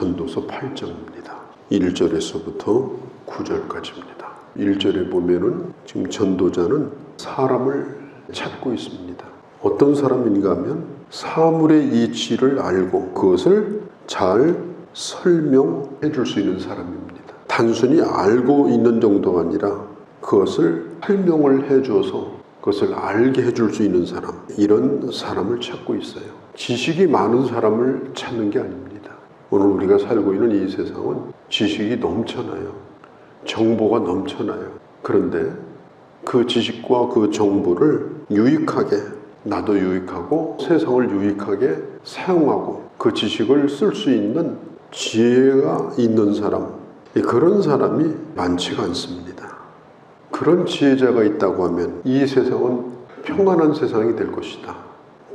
전도서 8장입니다. 1절에서부터 9절까지입니다. 1절에 보면은 지금 전도자는 사람을 찾고 있습니다. 어떤 사람인가 하면 사물의 이치를 알고 그것을 잘 설명해 줄 수 있는 사람입니다. 단순히 알고 있는 정도가 아니라 그것을 설명을 해줘서 그것을 알게 해줄 수 있는 사람, 이런 사람을 찾고 있어요. 지식이 많은 사람을 찾는 게 아닙니다. 오늘 우리가 살고 있는 이 세상은 지식이 넘쳐나요. 정보가 넘쳐나요. 그런데 그 지식과 그 정보를 유익하게, 나도 유익하고 세상을 유익하게 사용하고 그 지식을 쓸 수 있는 지혜가 있는 사람, 그런 사람이 많지가 않습니다. 그런 지혜자가 있다고 하면 이 세상은 평안한 세상이 될 것이다.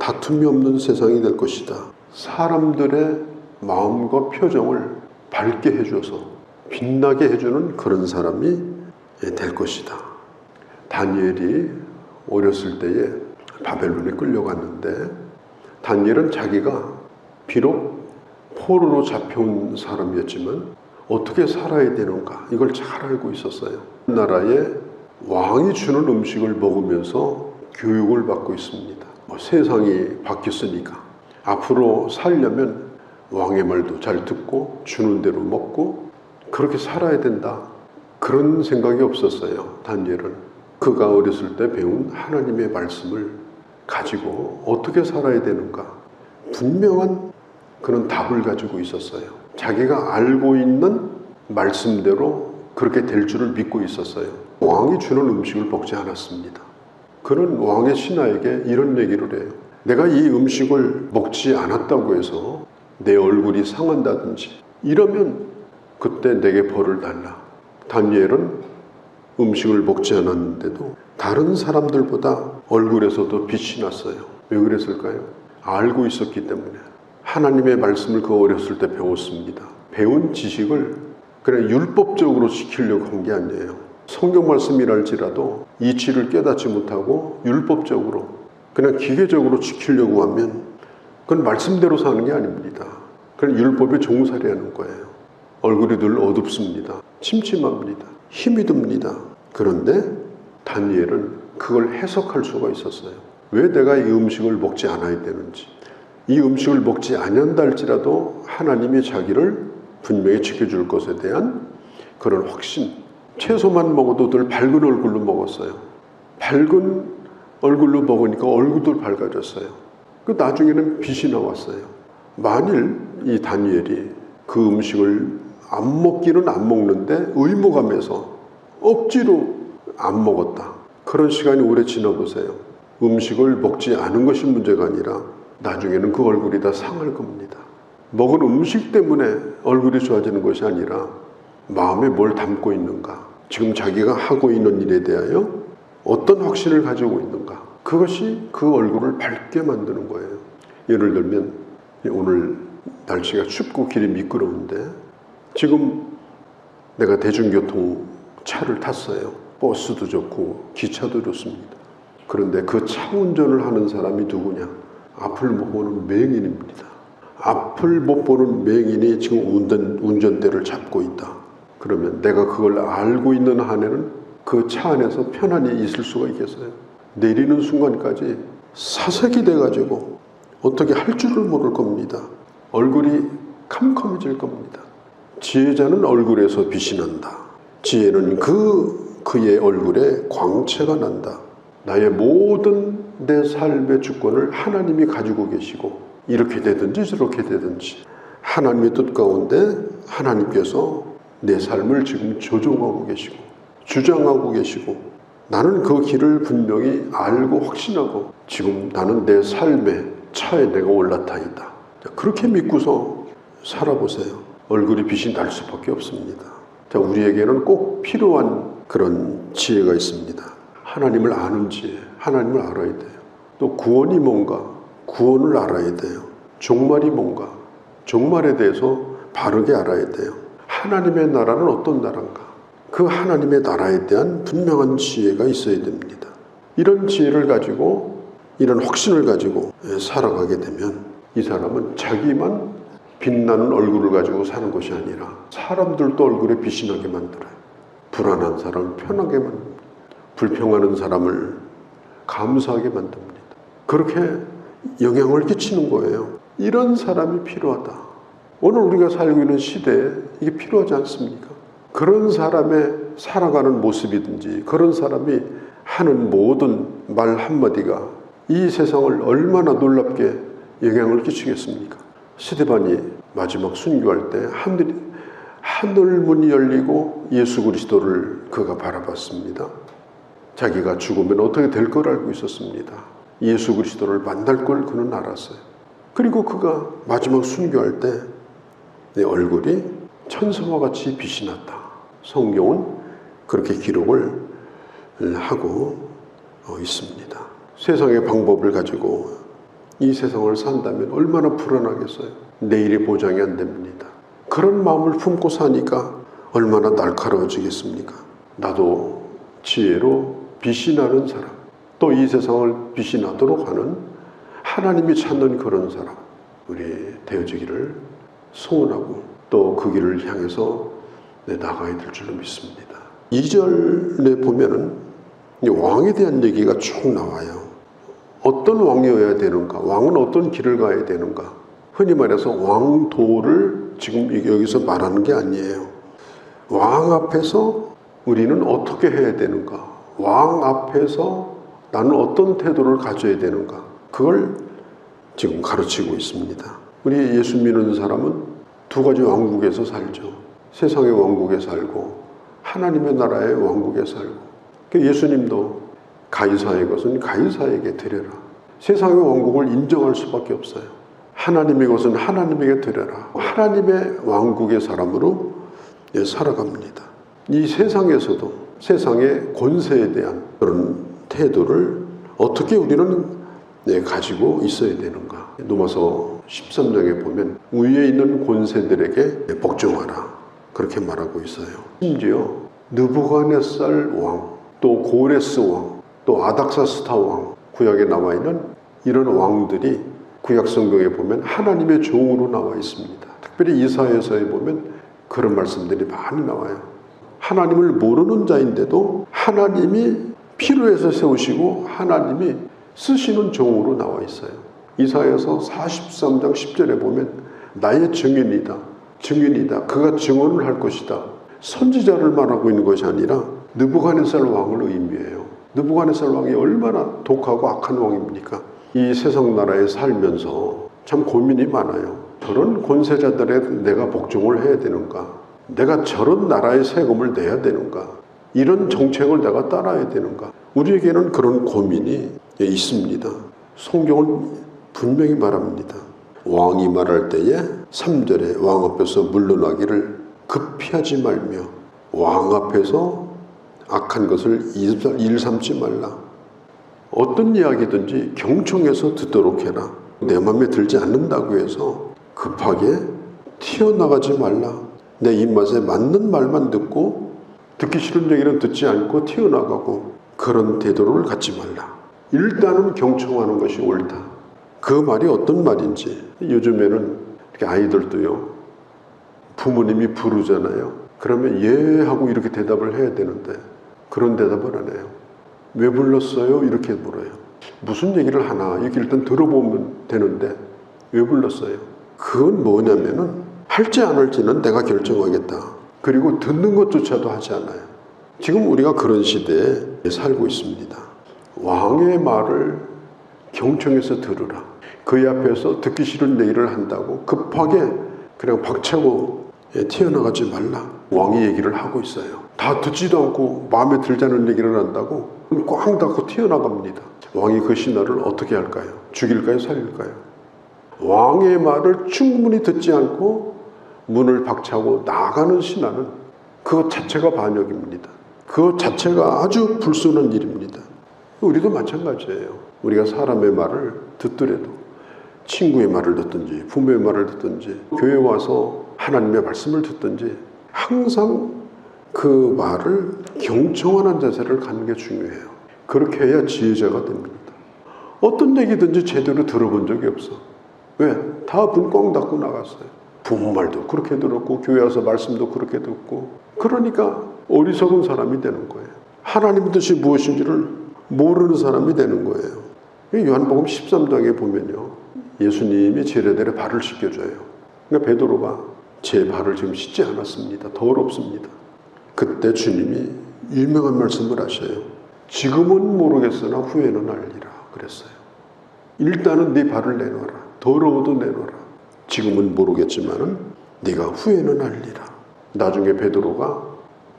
다툼이 없는 세상이 될 것이다. 사람들의 마음과 표정을 밝게 해줘서 빛나게 해주는 그런 사람이 될 것이다. 다니엘이 어렸을 때에 바벨론에 끌려갔는데 다니엘은 자기가 비록 포로로 잡혀온 사람이었지만 어떻게 살아야 되는가 이걸 잘 알고 있었어요. 나라의 왕이 주는 음식을 먹으면서 교육을 받고 있습니다. 세상이 바뀌었으니까 앞으로 살려면 왕의 말도 잘 듣고 주는 대로 먹고 그렇게 살아야 된다. 그런 생각이 없었어요. 다니엘은 그가 어렸을 때 배운 하나님의 말씀을 가지고 어떻게 살아야 되는가 분명한 그런 답을 가지고 있었어요. 자기가 알고 있는 말씀대로 그렇게 될 줄을 믿고 있었어요. 왕이 주는 음식을 먹지 않았습니다. 그는 왕의 신하에게 이런 얘기를 해요. 내가 이 음식을 먹지 않았다고 해서 내 얼굴이 상한다든지 이러면 그때 내게 벌을 달라. 다니엘은 음식을 먹지 않았는데도 다른 사람들보다 얼굴에서도 빛이 났어요. 왜 그랬을까요? 알고 있었기 때문에. 하나님의 말씀을 그 어렸을 때 배웠습니다. 배운 지식을 그냥 율법적으로 지키려고 한 게 아니에요. 성경 말씀이랄지라도 이치를 깨닫지 못하고 율법적으로 그냥 기계적으로 지키려고 하면 그건 말씀대로 사는 게 아닙니다. 그건 율법에 종살이하는 거예요. 얼굴이 늘 어둡습니다. 침침합니다. 힘이 듭니다. 그런데 다니엘은 그걸 해석할 수가 있었어요. 왜 내가 이 음식을 먹지 않아야 되는지, 이 음식을 먹지 않는다 할지라도 하나님이 자기를 분명히 지켜줄 것에 대한 그런 확신. 채소만 먹어도 늘 밝은 얼굴로 먹었어요. 밝은 얼굴로 먹으니까 얼굴도 밝아졌어요. 그 나중에는 빛이 나왔어요. 만일 이 다니엘이 그 음식을 안 먹기는 안 먹는데 의무감에서 억지로 안 먹었다. 그런 시간이 오래 지나보세요. 음식을 먹지 않은 것이 문제가 아니라 나중에는 그 얼굴이 다 상할 겁니다. 먹은 음식 때문에 얼굴이 좋아지는 것이 아니라 마음에 뭘 담고 있는가, 지금 자기가 하고 있는 일에 대하여 어떤 확신을 가지고 있는가, 그것이 그 얼굴을 밝게 만드는 거예요. 예를 들면 오늘 날씨가 춥고 길이 미끄러운데 지금 내가 대중교통 차를 탔어요. 버스도 좋고 기차도 좋습니다. 그런데 그 차 운전을 하는 사람이 누구냐? 앞을 못 보는 맹인입니다. 앞을 못 보는 맹인이 지금 운전대를 잡고 있다. 그러면 내가 그걸 알고 있는 한에는 그 차 안에서 편안히 있을 수가 있겠어요? 내리는 순간까지 사색이 돼가지고 어떻게 할 줄을 모를 겁니다. 얼굴이 캄캄해질 겁니다. 지혜자는 얼굴에서 빛이 난다. 지혜는 그의 얼굴에 광채가 난다. 나의 모든 내 삶의 주권을 하나님이 가지고 계시고 이렇게 되든지 저렇게 되든지 하나님의 뜻 가운데 하나님께서 내 삶을 지금 조종하고 계시고 주장하고 계시고 나는 그 길을 분명히 알고 확신하고 지금 나는 내 삶의 차에 내가 올라타있다. 그렇게 믿고서 살아보세요. 얼굴이 빛이 날 수밖에 없습니다. 자, 우리에게는 꼭 필요한 그런 지혜가 있습니다. 하나님을 아는 지혜, 하나님을 알아야 돼요. 또 구원이 뭔가, 구원을 알아야 돼요. 종말이 뭔가, 종말에 대해서 바르게 알아야 돼요. 하나님의 나라는 어떤 나라인가, 그 하나님의 나라에 대한 분명한 지혜가 있어야 됩니다. 이런 지혜를 가지고, 이런 확신을 가지고 살아가게 되면 이 사람은 자기만 빛나는 얼굴을 가지고 사는 것이 아니라 사람들도 얼굴에 빛이 나게 만들어요. 불안한 사람을 편하게 만듭니다. 불평하는 사람을 감사하게 만듭니다. 그렇게 영향을 끼치는 거예요. 이런 사람이 필요하다. 오늘 우리가 살고 있는 시대에 이게 필요하지 않습니까? 그런 사람의 살아가는 모습이든지 그런 사람이 하는 모든 말 한마디가 이 세상을 얼마나 놀랍게 영향을 끼치겠습니까? 스데반이 마지막 순교할 때 하늘 문이 열리고 예수 그리스도를 그가 바라봤습니다. 자기가 죽으면 어떻게 될 걸 알고 있었습니다. 예수 그리스도를 만날 걸 그는 알았어요. 그리고 그가 마지막 순교할 때 내 얼굴이 천사와 같이 빛이 났다. 성경은 그렇게 기록을 하고 있습니다. 세상의 방법을 가지고 이 세상을 산다면 얼마나 불안하겠어요. 내일이 보장이 안 됩니다. 그런 마음을 품고 사니까 얼마나 날카로워지겠습니까? 나도 지혜로 빛이 나는 사람, 또 이 세상을 빛이 나도록 하는 하나님이 찾는 그런 사람, 우리 되어지기를 소원하고 또 그 길을 향해서 나가야 될 줄로 믿습니다. 2절에 보면은 왕에 대한 얘기가 쭉 나와요. 어떤 왕이어야 되는가? 왕은 어떤 길을 가야 되는가? 흔히 말해서 왕도를 지금 여기서 말하는 게 아니에요. 왕 앞에서 우리는 어떻게 해야 되는가? 왕 앞에서 나는 어떤 태도를 가져야 되는가? 그걸 지금 가르치고 있습니다. 우리 예수 믿는 사람은 두 가지 왕국에서 살죠. 세상의 왕국에 살고 하나님의 나라의 왕국에 살고. 예수님도 가이사의 것은 가이사에게 드려라. 세상의 왕국을 인정할 수밖에 없어요. 하나님의 것은 하나님에게 드려라. 하나님의 왕국의 사람으로 살아갑니다. 이 세상에서도 세상의 권세에 대한 그런 태도를 어떻게 우리는 가지고 있어야 되는가. 로마서 13장에 보면 위에 있는 권세들에게 복종하라. 그렇게 말하고 있어요. 심지어 느부갓네살 왕, 또 고레스 왕, 또 아닥사스다 왕, 구약에 나와 있는 이런 왕들이 구약 성경에 보면 하나님의 종으로 나와 있습니다. 특별히 이사야서에 보면 그런 말씀들이 많이 나와요. 하나님을 모르는 자인데도 하나님이 필요해서 세우시고 하나님이 쓰시는 종으로 나와 있어요. 이사야서 43장 10절에 보면 나의 증인이다. 증인이다. 그가 증언을 할 것이다. 선지자를 말하고 있는 것이 아니라 느부갓네살 왕을 의미해요. 느부갓네살 왕이 얼마나 독하고 악한 왕입니까? 이 세상 나라에 살면서 참 고민이 많아요. 저런 권세자들에 내가 복종을 해야 되는가? 내가 저런 나라의 세금을 내야 되는가? 이런 정책을 내가 따라야 되는가? 우리에게는 그런 고민이 있습니다. 성경은 분명히 말합니다. 왕이 말할 때에 3절에 왕 앞에서 물러나기를 급히하지 말며 왕 앞에서 악한 것을 일삼지 말라. 어떤 이야기든지 경청해서 듣도록 해라. 내 마음에 들지 않는다고 해서 급하게 튀어나가지 말라. 내 입맛에 맞는 말만 듣고 듣기 싫은 얘기는 듣지 않고 튀어나가고 그런 태도를 갖지 말라. 일단은 경청하는 것이 옳다. 그 말이 어떤 말인지. 요즘에는 이렇게 아이들도요, 부모님이 부르잖아요. 그러면 예 하고 이렇게 대답을 해야 되는데 그런 대답을 안 해요. 왜 불렀어요? 이렇게 물어요. 무슨 얘기를 하나 이렇게 일단 들어보면 되는데 왜 불렀어요? 그건 뭐냐면은 할지 안 할지는 내가 결정하겠다. 그리고 듣는 것조차도 하지 않아요. 지금 우리가 그런 시대에 살고 있습니다. 왕의 말을 경청해서 들으라. 그의 앞에서 듣기 싫은 얘기를 한다고 급하게 그냥 박차고 튀어나가지 말라. 왕이 얘기를 하고 있어요. 다 듣지도 않고 마음에 들지 않은 얘기를 한다고 꽝 닫고 튀어나갑니다. 왕이 그 신하를 어떻게 할까요? 죽일까요? 살릴까요? 왕의 말을 충분히 듣지 않고 문을 박차고 나가는 신하는 그것 자체가 반역입니다. 그것 자체가 아주 불순한 일입니다. 우리도 마찬가지예요. 우리가 사람의 말을 듣더라도 친구의 말을 듣든지 부모의 말을 듣든지 교회 와서 하나님의 말씀을 듣든지 항상 그 말을 경청하는 자세를 갖는 게 중요해요. 그렇게 해야 지혜자가 됩니다. 어떤 얘기든지 제대로 들어본 적이 없어. 왜? 다 문 꽝 닫고 나갔어요. 부모 말도 그렇게 들었고 교회 와서 말씀도 그렇게 듣고, 그러니까 어리석은 사람이 되는 거예요. 하나님의 뜻이 무엇인지를 모르는 사람이 되는 거예요. 요한복음 13장에 보면요, 예수님이 제자들의 발을 씻겨줘요. 그러니까 베드로가 제 발을 지금 씻지 않았습니다. 더럽습니다. 그때 주님이 유명한 말씀을 하셔요. 지금은 모르겠으나 후에는 알리라 그랬어요. 일단은 네 발을 내놔라. 더러워도 내놔라. 지금은 모르겠지만은 네가 후에는 알리라. 나중에 베드로가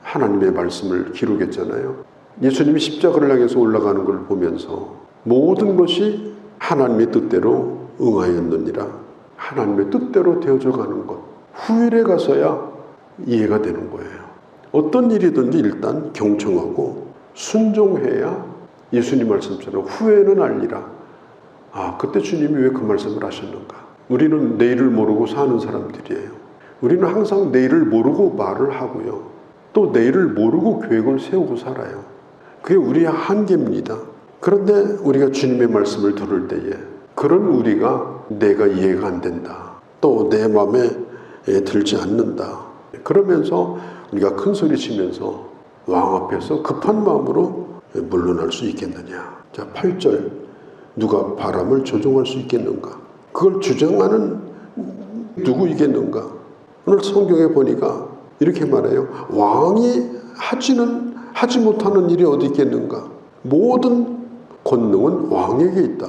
하나님의 말씀을 기록했잖아요. 예수님이 십자가를 향해서 올라가는 걸 보면서 모든 것이 하나님의 뜻대로 응하였느니라. 하나님의 뜻대로 되어져 가는 것. 후일에 가서야 이해가 되는 거예요. 어떤 일이든지 일단 경청하고 순종해야 예수님 말씀처럼 후에는 알리라. 아, 그때 주님이 왜 그 말씀을 하셨는가? 우리는 내일을 모르고 사는 사람들이에요. 우리는 항상 내일을 모르고 말을 하고요. 또 내일을 모르고 계획을 세우고 살아요. 그게 우리의 한계입니다. 그런데 우리가 주님의 말씀을 들을 때에 그런 우리가 내가 이해가 안 된다. 또 내 마음에 들지 않는다. 그러면서 우리가 큰 소리 치면서 왕 앞에서 급한 마음으로 물러날 수 있겠느냐. 자, 8절. 누가 바람을 조종할 수 있겠는가? 그걸 주장하는 누구이겠는가? 오늘 성경에 보니까 이렇게 말해요. 왕이 하지 못하는 일이 어디 있겠는가? 모든 권능은 왕에게 있다.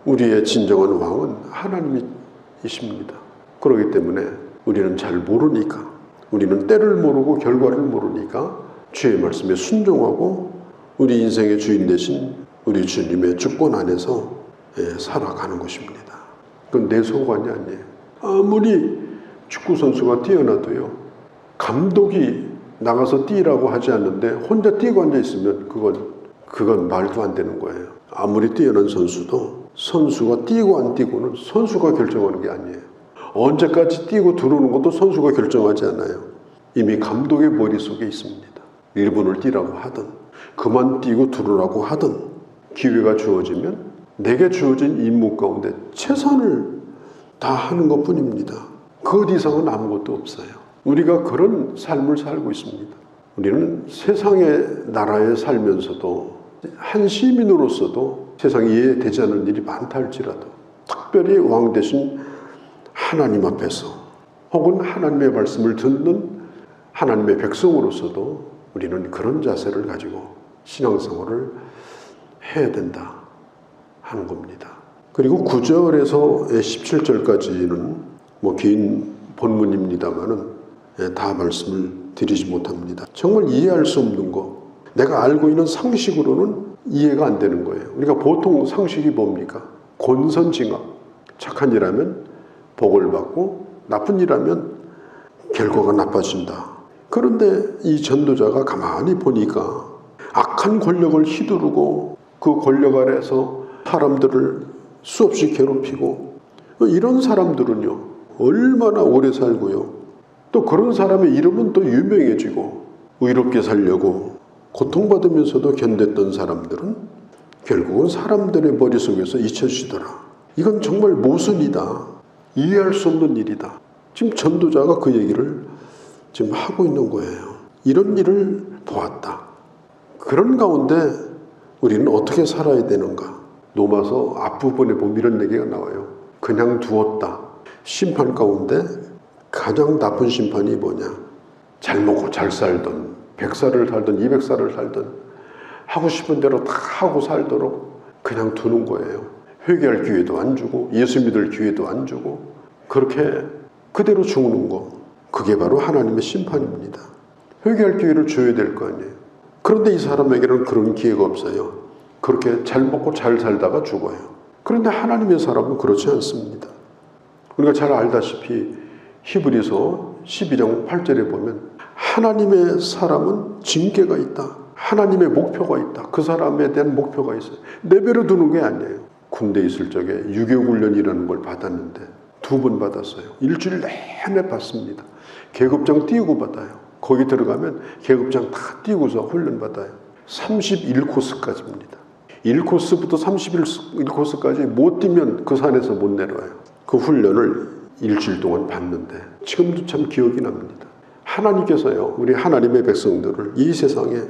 우리의 진정한 왕은 하나님이십니다. 그렇기 때문에 우리는 잘 모르니까, 우리는 때를 모르고 결과를 모르니까 주의 말씀에 순종하고 우리 인생의 주인 되신 우리 주님의 주권 안에서 살아가는 것입니다. 그건 내 소관이 아니에요. 아무리 축구선수가 뛰어나도요, 감독이 나가서 뛰라고 하지 않는데 혼자 뛰고 앉아있으면 그건 말도 안 되는 거예요. 아무리 뛰어난 선수도 선수가 뛰고 안 뛰고는 선수가 결정하는 게 아니에요. 언제까지 뛰고 들어오는 것도 선수가 결정하지 않아요. 이미 감독의 머릿속에 있습니다. 1분을 뛰라고 하든 그만 뛰고 들어오라고 하든 기회가 주어지면 내게 주어진 임무 가운데 최선을 다하는 것뿐입니다. 그 이상은 아무것도 없어요. 우리가 그런 삶을 살고 있습니다. 우리는 세상의 나라에 살면서도 한 시민으로서도 세상에 이해되지 않는 일이 많다 할지라도 특별히 왕 되신 하나님 앞에서 혹은 하나님의 말씀을 듣는 하나님의 백성으로서도 우리는 그런 자세를 가지고 신앙생활을 해야 된다 하는 겁니다. 그리고 9절에서 17절까지는 긴 본문입니다만은 다 말씀을 드리지 못합니다. 정말 이해할 수 없는 거, 내가 알고 있는 상식으로는 이해가 안 되는 거예요. 우리가 보통 상식이 뭡니까? 권선징악. 착한 일하면 복을 받고 나쁜 일하면 결과가 나빠진다. 그런데 이 전도자가 가만히 보니까 악한 권력을 휘두르고 그 권력 아래서 사람들을 수없이 괴롭히고, 이런 사람들은요 얼마나 오래 살고요, 또 그런 사람의 이름은 또 유명해지고, 의롭게 살려고 고통받으면서도 견뎠던 사람들은 결국은 사람들의 머릿속에서 잊혀지더라. 이건 정말 모순이다. 이해할 수 없는 일이다. 지금 전도자가 그 얘기를 지금 하고 있는 거예요. 이런 일을 보았다. 그런 가운데 우리는 어떻게 살아야 되는가? 로마서 앞부분에 보면 이런 얘기가 나와요. 그냥 두었다. 심판 가운데 가장 나쁜 심판이 뭐냐? 잘 먹고 잘 살던 100살을 살든 200살을 살든 하고 싶은 대로 다 하고 살도록 그냥 두는 거예요. 회개할 기회도 안 주고 예수 믿을 기회도 안 주고 그렇게 그대로 죽는 거, 그게 바로 하나님의 심판입니다. 회개할 기회를 줘야 될 거 아니에요. 그런데 이 사람에게는 그런 기회가 없어요. 그렇게 잘 먹고 잘 살다가 죽어요. 그런데 하나님의 사람은 그렇지 않습니다. 우리가 잘 알다시피 히브리서 12장 8절에 보면 하나님의 사람은 징계가 있다. 하나님의 목표가 있다. 그 사람에 대한 목표가 있어요. 내버려 두는 게 아니에요. 군대에 있을 적에 유교훈련이라는 걸 받았는데 2번 받았어요. 일주일 내내 받습니다. 계급장 띄우고 받아요. 거기 들어가면 계급장 다 띄우고서 훈련 받아요. 31코스까지입니다. 1코스부터 31코스까지 못 뛰면 그 산에서 못 내려와요. 그 훈련을 일주일 동안 봤는데 지금도 참 기억이 납니다. 하나님께서요, 우리 하나님의 백성들을 이 세상에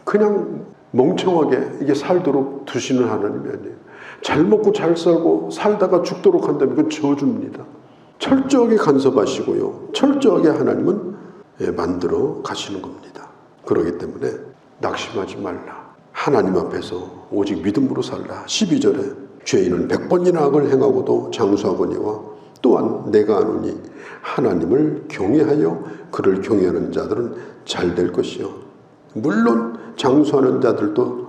그냥 멍청하게 이게 살도록 두시는 하나님이 아니에요. 잘 먹고 잘 살고 살다가 죽도록 한다면 그건 저주입니다. 철저하게 간섭하시고요, 철저하게 하나님은 만들어 가시는 겁니다. 그렇기 때문에 낙심하지 말라. 하나님 앞에서 오직 믿음으로 살라. 12절에 죄인은 100번이나 악을 행하고도 장수하거니와 또한 내가 아노니 하나님을 경외하여 그를 경외하는 자들은 잘 될 것이요. 물론 장수하는 자들도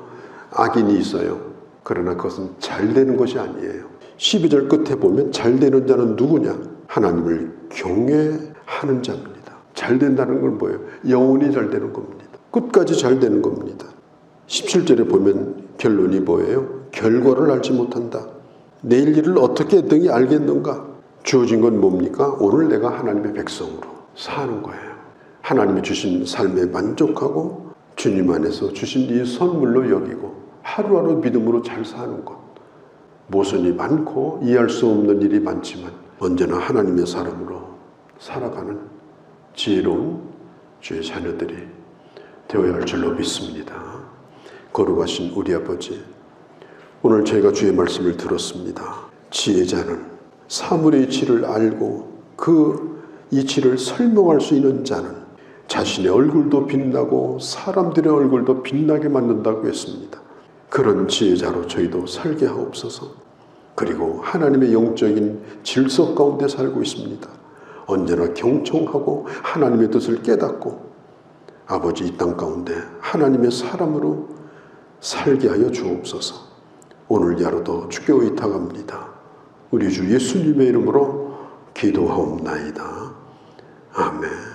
악인이 있어요. 그러나 그것은 잘 되는 것이 아니에요. 12절 끝에 보면 잘 되는 자는 누구냐? 하나님을 경외하는 자입니다. 잘 된다는 건 뭐예요? 영원히 잘 되는 겁니다. 끝까지 잘 되는 겁니다. 17절에 보면 결론이 뭐예요? 결과를 알지 못한다. 내일 일을 어떻게 등이 알겠는가? 주어진 건 뭡니까? 오늘 내가 하나님의 백성으로 사는 거예요. 하나님이 주신 삶에 만족하고 주님 안에서 주신 이 선물로 여기고 하루하루 믿음으로 잘 사는 것. 모순이 많고 이해할 수 없는 일이 많지만 언제나 하나님의 사람으로 살아가는 지혜로운 주의 자녀들이 되어야 할 줄로 믿습니다. 거룩하신 우리 아버지, 오늘 저희가 주의 말씀을 들었습니다. 지혜자는 사물의 이치를 알고 그 이치를 설명할 수 있는 자는 자신의 얼굴도 빛나고 사람들의 얼굴도 빛나게 만든다고 했습니다. 그런 지혜자로 저희도 살게 하옵소서. 그리고 하나님의 영적인 질서 가운데 살고 있습니다. 언제나 경청하고 하나님의 뜻을 깨닫고 아버지 이 땅 가운데 하나님의 사람으로 살게 하여 주옵소서. 오늘 야로도 주께 의탁합니다. 우리 주 예수님의 이름으로 기도하옵나이다. 아멘.